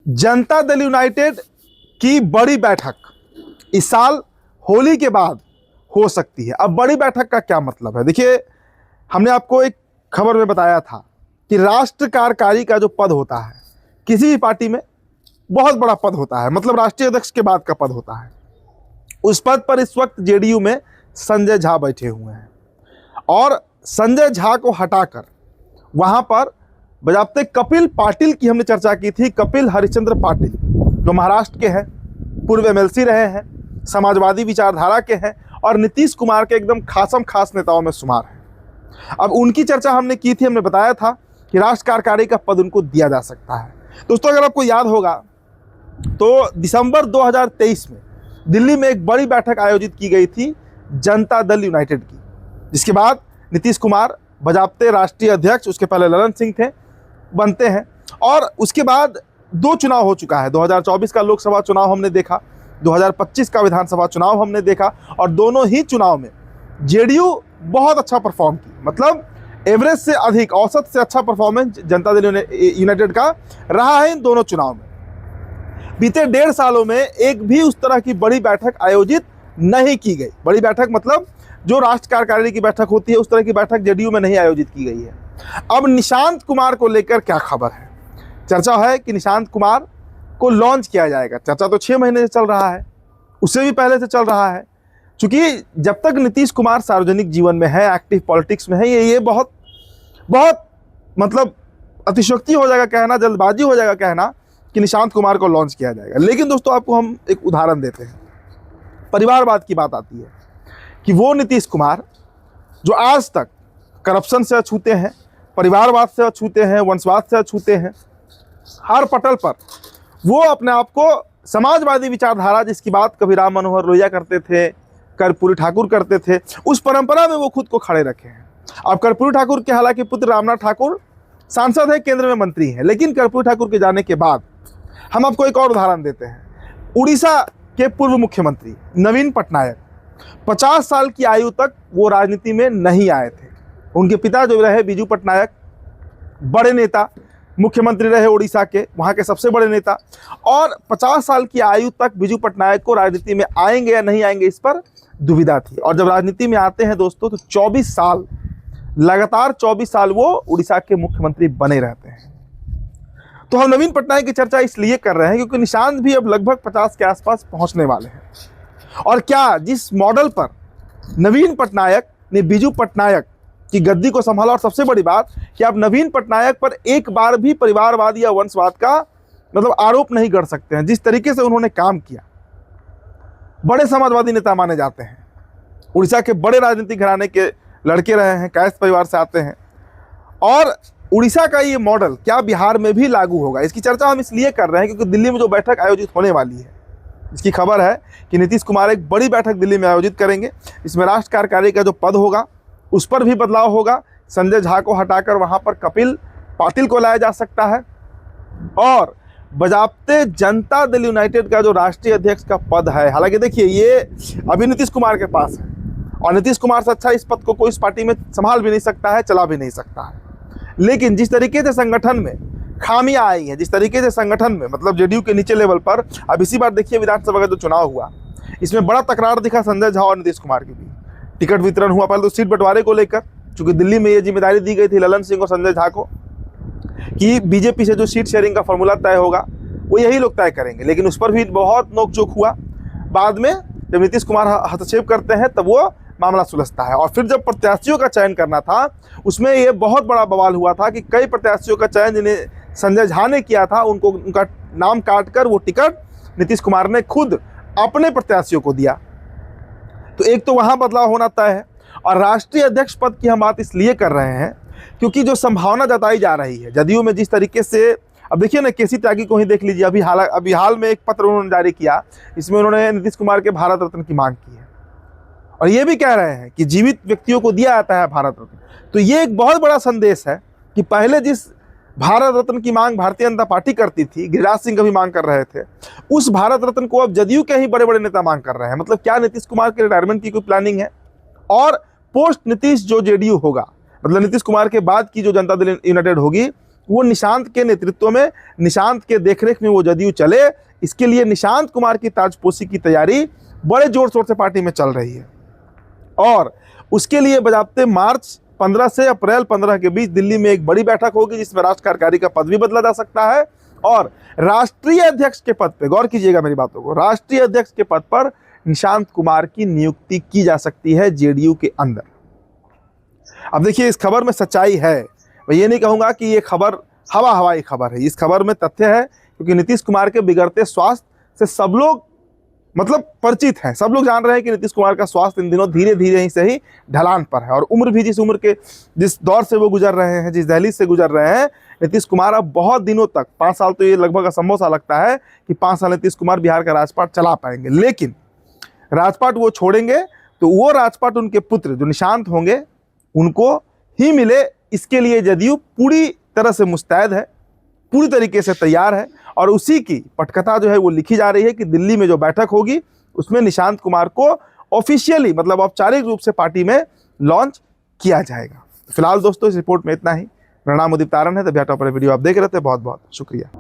Janata Dal United की बड़ी बैठक इस साल होली के बाद हो सकती है। अब बड़ी बैठक का क्या मतलब है? देखिए, हमने आपको एक खबर में बताया था कि राष्ट्र कार्यकारी का जो पद होता है किसी भी पार्टी में बहुत बड़ा पद होता है, मतलब राष्ट्रीय अध्यक्ष के बाद का पद होता है। उस पद पर इस वक्त जेडीयू में संजय झा बैठे हुए हैं और संजय झा को हटाकर वहां पर बजाते कपिल पाटिल की हमने चर्चा की थी। कपिल हरिश्चंद्र पाटिल जो महाराष्ट्र के हैं, पूर्व एमएलसी रहे हैं, समाजवादी विचारधारा के हैं और नीतीश कुमार के एकदम खासम खास नेताओं में शुमार हैं। अब उनकी चर्चा हमने की थी, हमने बताया था कि राष्ट्र कार्यकारी का पद उनको दिया जा सकता है। दोस्तों, अगर आपको याद होगा तो दिसंबर 2023 में दिल्ली में एक बड़ी बैठक आयोजित की गई थी जनता दल यूनाइटेड की, जिसके बाद नीतीश कुमार बजाते राष्ट्रीय अध्यक्ष, उसके पहले ललन सिंह थे, बनते हैं और उसके बाद दो चुनाव हो चुका है। 2024 का लोकसभा चुनाव हमने देखा, 2025 का विधानसभा चुनाव हमने देखा और दोनों ही चुनाव में जेडीयू बहुत अच्छा परफॉर्म की, मतलब एवरेज से अधिक, औसत से अच्छा परफॉर्मेंस जनता दल यूनाइटेड का रहा है इन दोनों चुनाव में। बीते 1.5 सालों में एक भी उस तरह की बड़ी बैठक आयोजित नहीं की गई। बड़ी बैठक मतलब जो राष्ट्र कार्यकारिणी की बैठक होती है, उस तरह की बैठक जेडीयू में नहीं आयोजित की गई है। अब निशांत कुमार को लेकर क्या खबर है? चर्चा है कि निशांत कुमार को लॉन्च किया जाएगा। चर्चा तो 6 महीने से चल रहा है, उससे भी पहले से चल रहा है, क्योंकि जब तक नीतीश कुमार सार्वजनिक जीवन में है, एक्टिव पॉलिटिक्स में है, ये बहुत मतलब अतिशयोक्ति हो जाएगा कहना, जल्दबाजी हो जाएगा कहना कि निशांत कुमार को लॉन्च किया जाएगा। लेकिन दोस्तों, आपको हम एक उदाहरण देते हैं। परिवारवाद की बात आती है कि वो नीतीश कुमार जो आज तक करप्शन से अछूते हैं, परिवारवाद से अछूते हैं, वंशवाद से अछूते हैं, हर पटल पर वो अपने आप को समाजवादी विचारधारा, जिसकी बात कभी राम मनोहर लोहिया करते थे, कर्पूरी ठाकुर करते थे, उस परंपरा में वो खुद को खड़े रखे हैं। अब कर्पूरी ठाकुर के हालांकि पुत्र रामनाथ ठाकुर सांसद है, केंद्र में मंत्री हैं, लेकिन कर्पूरी ठाकुर के जाने के बाद हम आपको एक और उदाहरण देते हैं। उड़ीसा के पूर्व मुख्यमंत्री नवीन पटनायक 50 साल की आयु तक वो राजनीति में नहीं आए थे। उनके पिता जो रहे बिजू पटनायक, बड़े नेता, मुख्यमंत्री रहे उड़ीसा के, वहाँ के सबसे बड़े नेता, और 50 साल की आयु तक बिजू पटनायक को राजनीति में आएंगे या नहीं आएंगे इस पर दुविधा थी। और जब राजनीति में आते हैं दोस्तों तो 24 साल, लगातार 24 साल वो उड़ीसा के मुख्यमंत्री बने रहते हैं। तो हम नवीन पटनायक की चर्चा इसलिए कर रहे हैं क्योंकि निशांत भी अब लगभग 50 के आसपास पहुंचने वाले हैं। और क्या जिस मॉडल पर नवीन पटनायक ने बिजू पटनायक की गद्दी को संभाला, और सबसे बड़ी बात कि आप नवीन पटनायक पर एक बार भी परिवारवाद या वंशवाद का मतलब आरोप नहीं कर सकते हैं। जिस तरीके से उन्होंने काम किया, बड़े समाजवादी नेता माने जाते हैं, उड़ीसा के बड़े राजनीतिक घराने के लड़के रहे हैं, कायस्थ परिवार से आते हैं, और उड़ीसा का ये मॉडल क्या बिहार में भी लागू होगा, इसकी चर्चा हम इसलिए कर रहे हैं क्योंकि दिल्ली में जो बैठक आयोजित होने वाली है, इसकी खबर है कि नीतीश कुमार एक बड़ी बैठक दिल्ली में आयोजित करेंगे। इसमें राष्ट्र कार्यकारी का जो पद होगा उस पर भी बदलाव होगा। संजय झा को हटाकर वहां पर कपिल पाटिल को लाया जा सकता है और बजाते जनता दल यूनाइटेड का जो राष्ट्रीय अध्यक्ष का पद है, हालांकि देखिए ये अभी नीतीश कुमार के पास है और नीतीश कुमार से अच्छा इस पद को कोई इस पार्टी में संभाल भी नहीं सकता है, चला भी नहीं सकता है। लेकिन जिस तरीके से संगठन में खामियां आई हैं, जिस तरीके से संगठन में मतलब जेडीयू के नीचे लेवल पर, अब इसी बार देखिए विधानसभा का जो चुनाव हुआ, इसमें बड़ा तकरार दिखा संजय झा और नीतीश कुमार के बीच। टिकट वितरण हुआ पहले तो सीट बंटवारे को लेकर, क्योंकि दिल्ली में ये जिम्मेदारी दी गई थी ललन सिंह और संजय झा को कि बीजेपी से जो सीट शेयरिंग का फॉर्मूला तय होगा वो यही लोग तय करेंगे। लेकिन उस पर भी बहुत नोकझोंक हुआ। बाद में जब नीतीश कुमार हस्तक्षेप करते हैं तब वो मामला सुलझता है। और फिर जब प्रत्याशियों का चयन करना था, उसमें ये बहुत बड़ा बवाल हुआ था कि कई प्रत्याशियों का चयन जिन्हें संजय झा ने किया था, उनको उनका नाम काटकर वो टिकट नीतीश कुमार ने खुद अपने प्रत्याशियों को दिया। तो एक तो वहां बदलाव होना तय है। और राष्ट्रीय अध्यक्ष पद की हम बात इसलिए कर रहे हैं क्योंकि जो संभावना जताई जा रही है जदयू में, जिस तरीके से, अब देखिए ना, केसी त्यागी को ही देख लीजिए, अभी हाल में एक पत्र उन्होंने जारी किया, इसमें उन्होंने नीतीश कुमार के भारत रत्न की मांग की है और ये भी कह रहे हैं कि जीवित व्यक्तियों को दिया जाता है भारत रत्न। तो ये एक बहुत बड़ा संदेश है कि पहले जिस भारत रत्न की मांग भारतीय जनता पार्टी करती थी, गिरिराज सिंह कभी मांग कर रहे थे, उस भारत रत्न को अब जदयू के ही बड़े बड़े नेता मांग कर रहे हैं। मतलब क्या नीतीश कुमार के रिटायरमेंट की कोई प्लानिंग है? और पोस्ट नीतीश जो जेडीयू होगा, मतलब नीतीश कुमार के बाद की जो जनता दल यूनाइटेड होगी, वो निशांत के नेतृत्व में, निशांत के देखरेख में वो जदयू चले। इसके लिए निशांत कुमार की ताजपोशी की तैयारी बड़े जोर शोर से पार्टी में चल रही है और उसके लिए बजाते मार्च 15 से अप्रैल 15 के बीच दिल्ली में एक बड़ी बैठक होगी जिसमें राष्ट्र कार्यकारी का पद भी बदला जा सकता है और राष्ट्रीय अध्यक्ष के पद पे, गौर कीजिएगा मेरी बातों को, राष्ट्रीय अध्यक्ष के पद पर निशांत कुमार की नियुक्ति की जा सकती है जेडीयू के अंदर। अब देखिए इस खबर में सच्चाई है, मैं ये नहीं कहूंगा कि ये खबर हवाई खबर है। इस खबर में तथ्य है क्योंकि नीतीश कुमार के बिगड़ते स्वास्थ्य से सब लोग मतलब परिचित हैं। सब लोग जान रहे हैं कि नीतीश कुमार का स्वास्थ्य इन दिनों धीरे धीरे ही से ही ढलान पर है और उम्र भी जिस उम्र के, जिस दौर से वो गुजर रहे हैं, जिस दहलीज से गुजर रहे हैं, नीतीश कुमार अब बहुत दिनों तक, 5 साल तो ये लगभग असंभव सा लगता है कि 5 साल नीतीश कुमार बिहार का राजपाट चला पाएंगे। लेकिन राजपाट वो छोड़ेंगे तो वो राजपाट उनके पुत्र जो निशांत होंगे उनको ही मिले। इसके लिए जदयू पूरी तरह से मुस्तैद है, पूरी तरीके से तैयार है और उसी की पटकथा जो है वो लिखी जा रही है कि दिल्ली में जो बैठक होगी उसमें निशांत कुमार को ऑफिशियली, मतलब औपचारिक रूप से पार्टी में लॉन्च किया जाएगा। फिलहाल दोस्तों इस रिपोर्ट में इतना ही। मेरा नाम उदित तारण है, तभी टॉपर वीडियो आप देख रहे थे। बहुत बहुत शुक्रिया।